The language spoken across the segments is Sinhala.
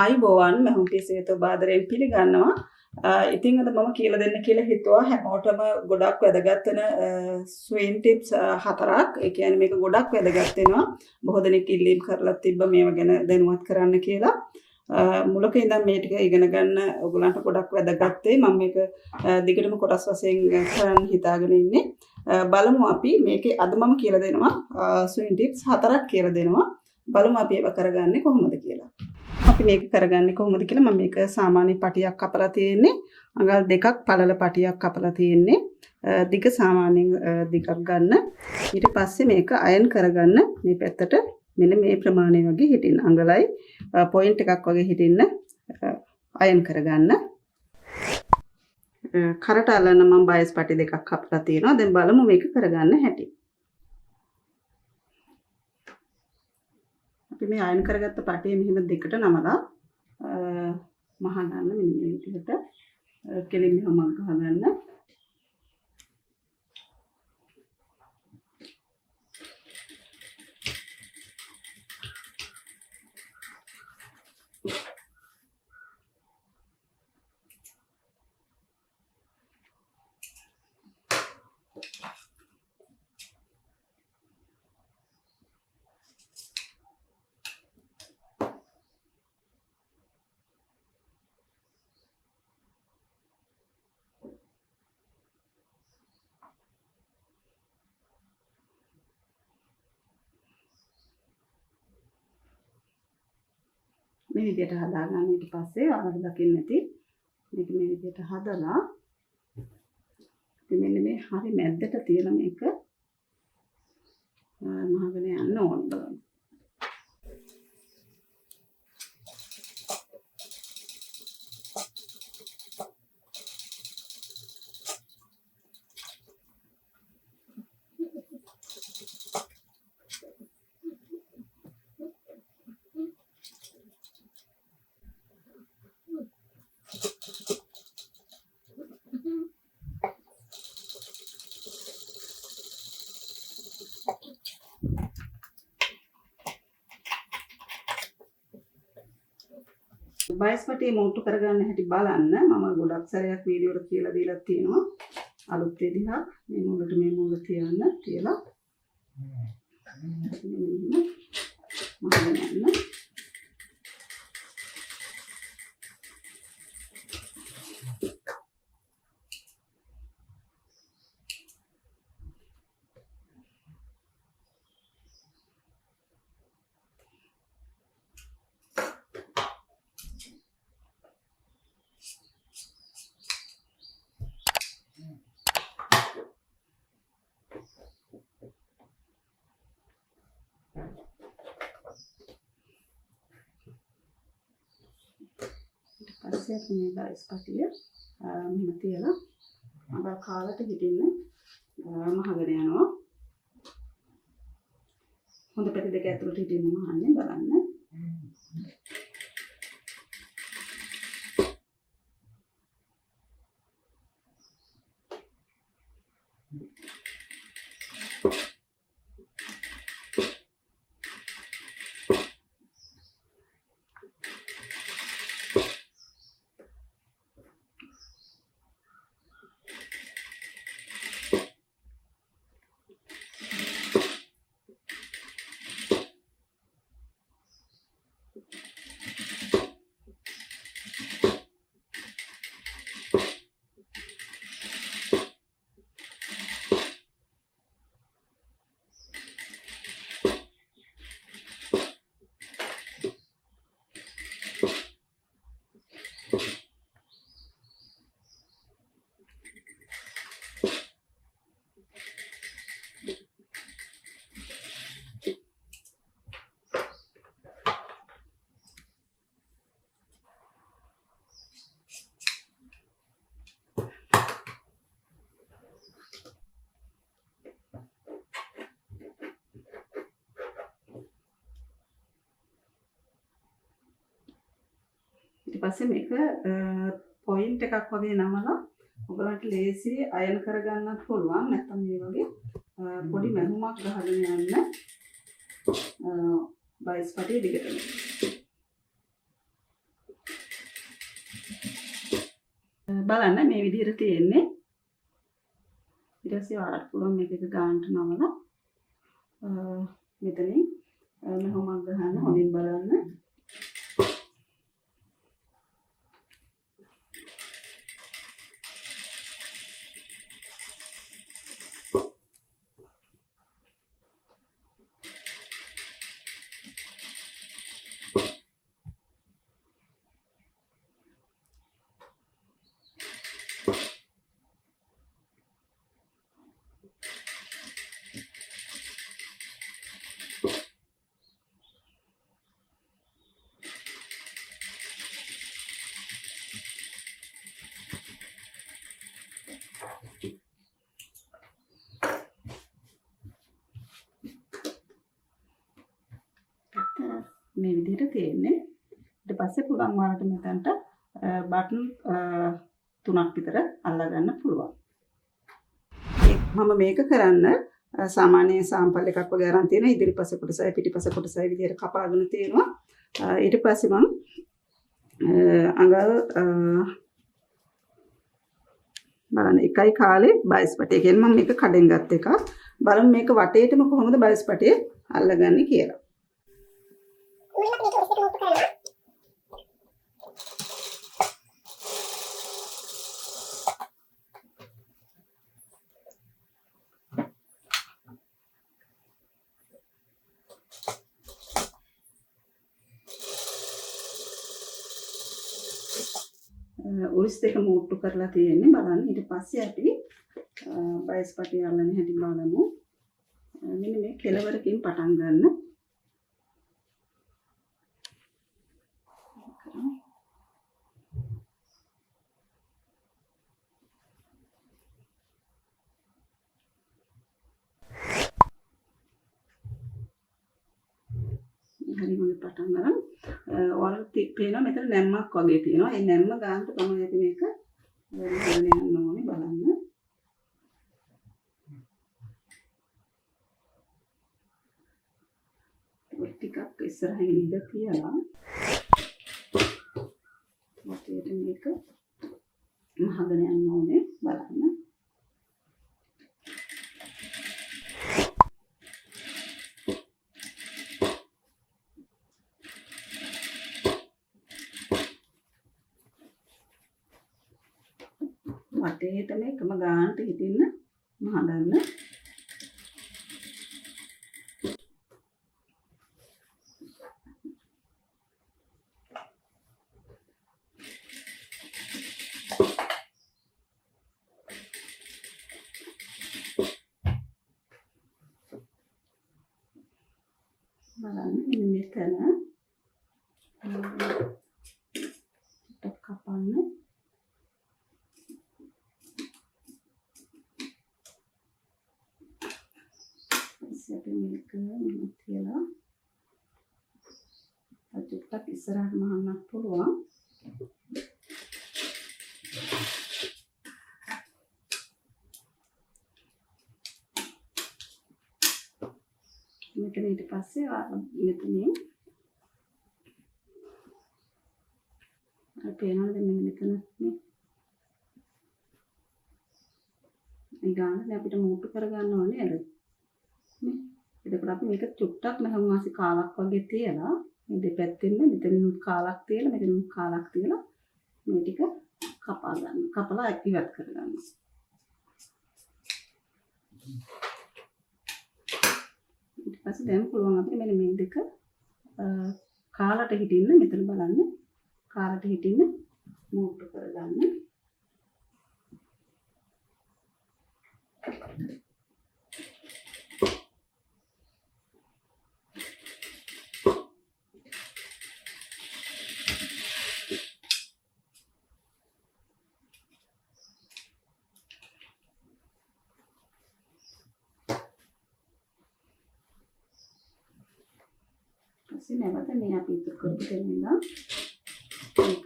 ආයුබෝවන් මහුම් පියසට ආදරයෙන් පිළිගන්නවා. ඉතින් අද මම කියලා දෙන්න කියලා හිතුවා හැමෝටම ගොඩක් වැදගත් වෙන ස්වින් ටිප්ස් හතරක්. ඒ කියන්නේ මේක ගොඩක් වැදගත් වෙනවා. බොහෝ දෙනෙක් ඉල්ලීම් කරලා තිබ්බ මේව ගැන දැනුවත් කරන්න කියලා. මුලක ඉඳන් මේ ටික ඉගෙන ගන්න ඔයගලන්ට ගොඩක් වැදගත් වෙයි. මම මේක දිගටම කොටස් වශයෙන් කරන්න හිතාගෙන ඉන්නේ. බලමු අපි මේකේ අද මම කියලා දෙනවා ස්වින් ටිප්ස් හතරක් කියලා දෙනවා. බලමු අපි ඒව කරගන්නේ කොහොමද කියලා. අපි මේක කරගන්නේ කොහොමද කියලා මම මේක සාමාන්‍ය පටියක් කපලා තියෙන්නේ. අඟල් දෙකක් පළල පටියක් කපලා තියෙන්නේ. දිග සාමාන්‍යයෙන් දිගක් ගන්න. ඊට පස්සේ මේක අයන් කරගන්න මේ පැත්තට මෙන්න මේ ප්‍රමාණය වගේ හිටින්න. අඟලයි පොයින්ට් එකක් වගේ හිටින්න අයන් කරගන්න. කරට අල්ලන්න මම බයස් පටි දෙකක් කපලා තියෙනවා. දැන් බලමු මේක කරගන්න හැටි. අපි මේ අයන් කරගත්ත පටිය මෙහෙම දෙකට නමලා මහ ගන්න මෙන්න මේ විදිහට කෙලින් මෙහෙමක් ගහගන්න. මේ විදිහට හදාගන්න ඊට පස්සේ ආවර දකින්න නැති මේක මේ විදිහට හදලා මෙන්න මේ හරි මැද්දට තියලා මේක මහගෙන යන්න ඕන බලන්න. බයස් පටිය මොට්ටු කරගන්න හැටි බලන්න. මම ගොඩක් සැරයක් වීඩියෝ වල කියලා දීලා තියෙනවා. අලුත් විදිහක් මේ මුලට මේ මුල තියන්න කියලා. මම පස්සේ අපි මේ බයිස් පටිය මෙහෙම තියලා අර කාලට හිටින්න මහගෙන යනවා. හොඳ පැති දෙක ඇතුළට හිටින්න මහන්නේ බලන්න. ඊට පස්සේ මේක පොයින්ට් එකක් වගේ නමලා ඔයගලන්ට ලේසි අයන් කරගන්නත් පුළුවන්. නැත්නම් මේ වගේ පොඩි මැහුමක් ගහගෙන යන්න බයිස් පටිය දිගටම. බලන්න මේ විදිහට තියෙන්නේ. ඊට පස්සේ ඔයාලට පුළුවන් මේක ගන්නට නමලා මෙතනින් මහුමක් ගන්න හොඳින් බලන්න. මේ විදිහට තියෙන්නේ. ඊට පස්සේ පුළුවන් වලට මෙතනට බටන් 3ක් විතර අල්ලා ගන්න පුළුවන්. මම මේක කරන්න සාමාන්‍ය සාම්පල් එකක් වගේ අරන් තියෙනවා. ඉදිරිපස කොටසයි පිටිපස කොටසයි විදිහට කපාගෙන තියෙනවා. ඊට පස්සේ මම අඟල් බලන්න එකයි කාලේ බයිස්පටේ කියන්නේ මම මේක කඩෙන් ගත්ත එක. බලමු මේක වටේටම කොහොමද බයිස්පටේ අල්ලගන්නේ කියලා. උරිස් දෙක මූට්ටු කරලා තියෙන්නේ බලන්න. ඊට පස්සේ අපි බයිස්පටි අල්ලන හැටි බලමු. මෙන්න මේ කෙලවරකින් පටන් ගන්න. හරි මොකද පටන් ගන්න. ඔයාලට පේනවා මෙතන නැම්මක් වගේ තියෙනවා. ඒ නැම්ම ගන්නට තමයි අපි මේක වෙන යන්න ඕනේ බලන්න. ටිකක් ඉස්සරහින් ඉඳ තියලා වටේට මේක මහගෙන යන්න ඕනේ බලන්න. වටේටම එකම ගානට හිටින්න මහදන්න. බලන්න මෙතන කපන්න. තියලා අජුක්ටක් ඉස්සරහට මහන්නත් පුළුවන්. මෙතන ඊට පස්සේ මෙතනින් පේනවද මෙන්න මෙතන මේ ගාන අපිට මූට්ටු කරගන්න ඕනේ නේද? එතකොට අපි මේක චුට්ටක් මහම් වාසි කාලක් වගේ තියලා මේ දෙපැත්තෙන්ම මෙතනිනුත් කාලක් තියලා මෙතනිනුත් කාලක් තියලා මේ ටික කපා ගන්න. කපලා ඉවත් කරගන්න. ඊට පස්සේ දැන් පුළුවන් අපිට මෙන්න මේ දෙක කාලට හිටින්න මෙතන බලන්න. කාලට හිටින්න මූට්ටු කරගන්න. නැවත මේ අපි ඉතුරු කරපු දෙන්නා මේක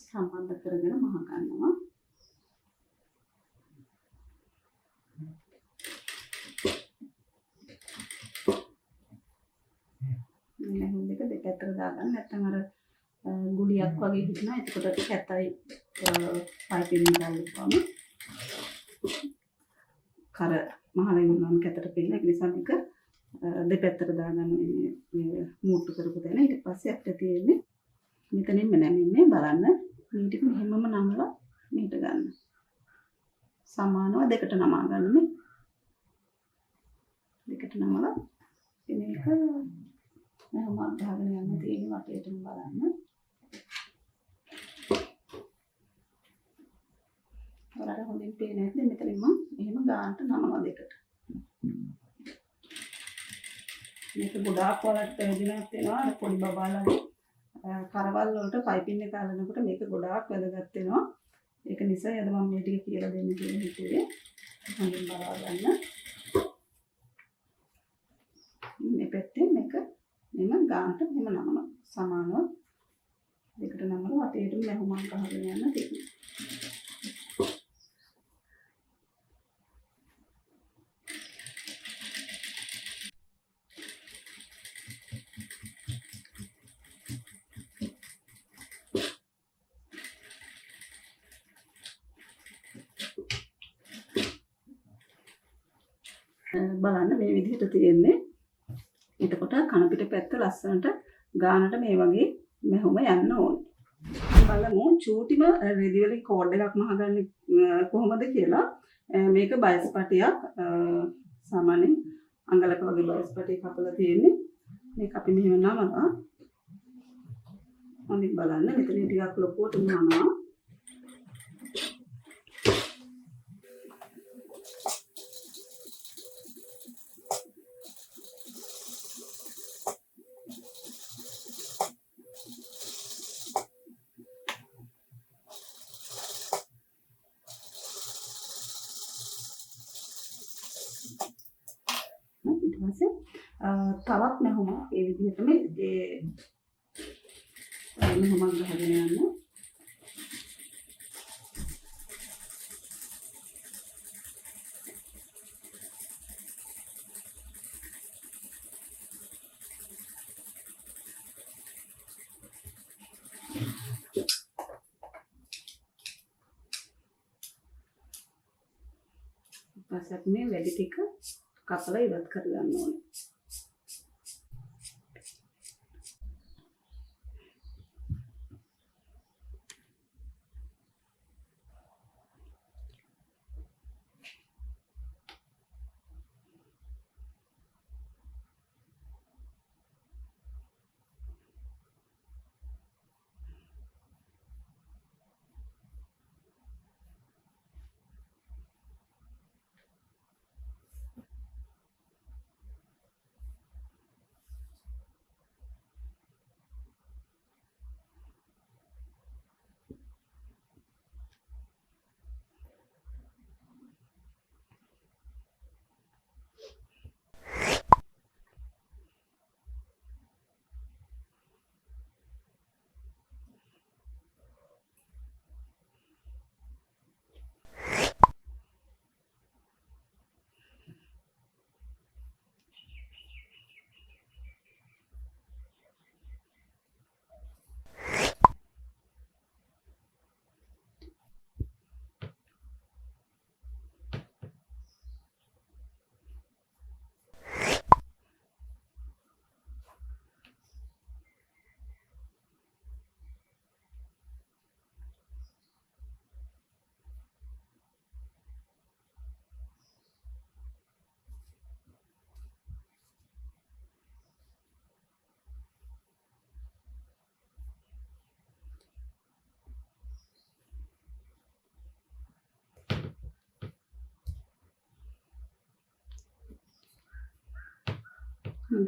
සම්බන්ධ කරගෙන මහ ගන්නවා. මේ දෙක දෙපැත්තට දාගන්න. නැත්නම් අර ගුණ ගුලියක් වගේ හිටිනවා. එතකොට කැතයි පයිපින් දාලා කර මහලෙන් නම් කැතට පෙන්න. ඒ නිසා මේක දෙපැත්තට දාගන්න මේ මූට්ටු කරපු තැන. ඊට පස්සේ අපිට තියෙන්නේ මෙතනින්ම නැමින්නේ බලන්න. මේ ටික මෙහෙමම නමලා මෙහෙට ගන්න. සමානව දෙකට නමා ගන්න මේ. දෙකට නමලා මේක මම අදහගෙන යන්න තියෙන වටේටම බලන්න. ඔයාලට හොඳින් පේන්නේ නැද්ද? මෙතනින් මම එහෙම ගානට නමනවා දෙකට. මේක ගොඩාක් වලට ප්‍රයෝජනවත් වෙනවා. පොඩි බබාලගේ කරවල් වලට පයිපින් එක අල්ලනකොට මේක ගොඩාක් වැදගත් වෙනවා. ඒක නිසා අද මම මේ ටික කියලා දෙන්න කියලා හිතුවේ. හොඳින් බලා ගන්න. මේ පැත්තේ මේක මෙන්න ගානට මෙහෙම නමනවා. සමානව දෙකට නමලා වටේටම මහුමන් ගහගෙන යන්න තියෙනවා. බලන්න මේ විදිහට තියෙන්නේ. එතකොට කන පිට පැත්ත ලස්සනට ගානට මේ වගේ මැහුම යන්න ඕනේ. බලමු චූටිම රෙදි වලින් කෝඩ් එකක් මහගන්නේ කොහොමද කියලා. මේක බයස් පටියක් සාමාන්‍යයෙන් අඟලක වගේ බයස් පටියක් කපලා තියෙන්නේ. මේක අපි මෙහෙම නමලා හොඳින් බලන්න. මෙතන ටිකක් ලොකුවට නමනවා. තවත් මැහුමක් ඒ විදිහටම ඒ මැහුමක් ගහගෙන යන්න. ඊපස්සේ මේ වැඩි ටික කපලා ඉවත් කරගන්න ඕනේ.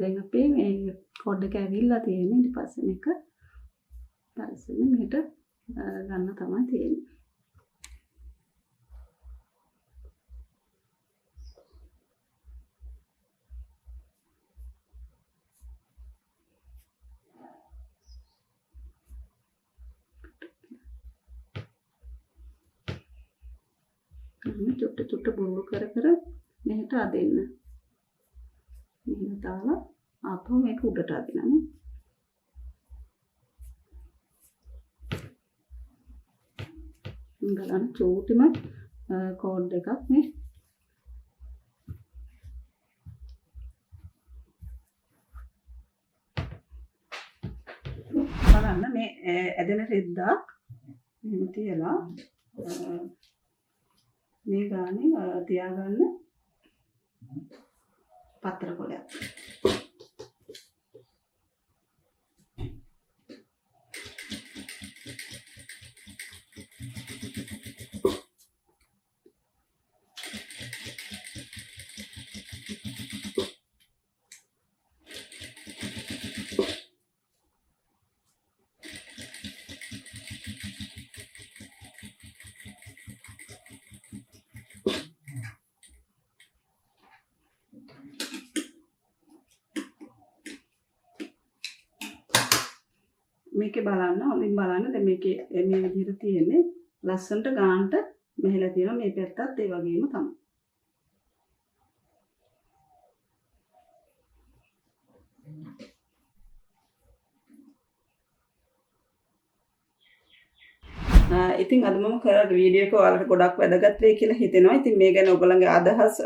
දැන් අපේ මේ කොඩ් එක ඇවිල්ලා තියෙන්නේ. ඊට පස්සේ මේක පරිස්සමෙන් මෙහෙට ගන්න තමයි තියෙන්නේ. චුට්ට බුරුළු කර කර මෙහෙට අදින්න. මෙහෙම දාලා ආපහු මේක උඩට අදිනනේ. බලන්න චූටිම කෝඩ් එකක් නේ. බලන්න මේ ඇදෙන රෙද්දක් මෙහෙම තියලා මේ ගානේ තියාගන්න පත්‍ර කොලයක්. මේකේ බලන්න හොඳින් බලන්න දැන් මේකේ මේ විදිහට තියෙන්නේ ලස්සනට ගානට මෙහෙලා තියෙනවා මේ පැත්තත් ඒ වගේම තමයි. ඉතින් අද මම කරන වීඩියෝ එක ඔයාලට ගොඩක් වැදගත් වෙයි කියලා හිතෙනවා. ඉතින් මේ ගැන ඔයගොල්ලන්ගේ අදහස්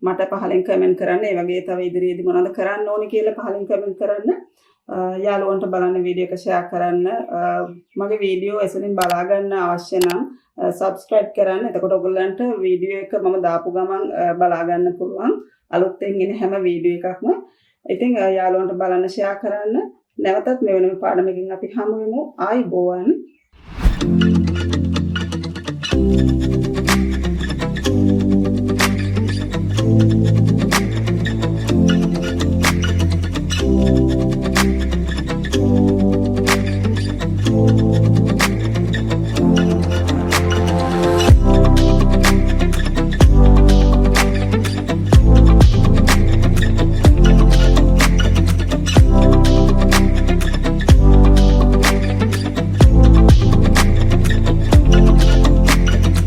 මට පහලින් කමෙන්ට් කරන්න. ඒ වගේ තව ඉදිරියේදී මොනවද කරන්න ඕනේ කියලා පහලින් කමෙන්ට් කරන්න. යාළුවන්ට බලන්න වීඩියෝ එක ෂෙයා කරන්න. මගේ වීඩියෝ එසලින් බලා ගන්න අවශ්‍ය නම් subscribe කරන්න. එතකොට ඔයගොල්ලන්ට වීඩියෝ එක මම දාපු ගමන් බලා ගන්න පුළුවන්. අලුතෙන් එන හැම වීඩියෝ එකක්ම. ඉතින් යාළුවන්ට බලන්න ෂෙයා කරන්න. නැවතත් මෙවැනි පාඩමකින් අපි හමු වෙමු. ආයිබෝවන්.